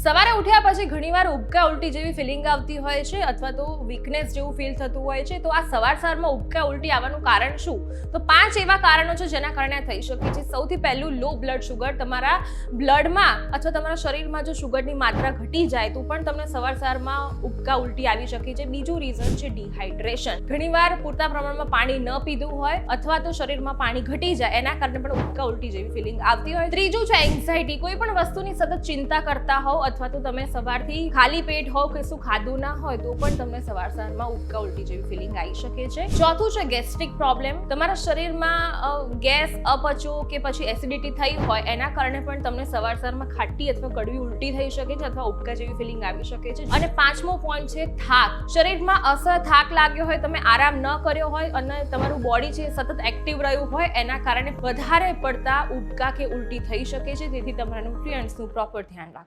સવારે ઉઠ્યા પછી ઘણીવાર ઉબકા ઉલટી જેવી ફિલિંગ આવતી હોય છે અથવા તો વીકનેસ જેવું ફીલ થતું હોય છે. તો આ સવારમાં ઉબકા ઉલટી આવવાનું કારણ શું? તો 5 એવા કારણો છે જેના કારણે થઈ શકે છે. સૌથી પહેલું લો બ્લડ શુગર. તમારા બ્લડમાં અથવા તમારા શરીરમાં જો શુગરની માત્રા ઘટી જાય તો પણ તમને સવારમાં ઉબકા ઉલટી આવી શકે છે. બીજું રીઝન છે ડિહાઇડ્રેશન. ઘણીવાર પૂરતા પ્રમાણમાં પાણી ન પીધું હોય અથવા તો શરીરમાં પાણી ઘટી જાય એના કારણે પણ ઉબકા ઉલટી જેવી ફિલિંગ આવતી હોય. ત્રીજું છે એન્ઝાઇટી. કોઈ પણ વસ્તુની સતત ચિંતા કરતા હોવ અથવા તો તમે સવારથી ખાલી પેટ હોવ કે શું ખાધું ના હોય તો પણ તમને સવારમાં ઉબકા ઉલટી જેવી ફિલિંગ આવી શકે છે. ચોથું છે ગેસ્ટ્રિક પ્રોબ્લેમ. તમારા શરીરમાં ગેસ, અપચો કે પછી એસિડિટી થઈ હોય એના કારણે પણ તમને સવારમાં ખાટી અથવા કડવી ઉલટી થઈ શકે છે અથવા ઉબકા જેવી ફિલિંગ આવી શકે છે. અને 5મો પોઈન્ટ છે થાક. શરીરમાં અસર થાક લાગ્યો હોય, તમે આરામ ન કર્યો હોય અને તમારું બોડી છે સતત એક્ટિવ રહ્યું હોય એના કારણે વધારે પડતા ઉબકા કે ઉલટી થઈ શકે છે. તેથી તમારા ન્યુટ્રિયન્ટ્સનું પ્રોપર ધ્યાન રાખો.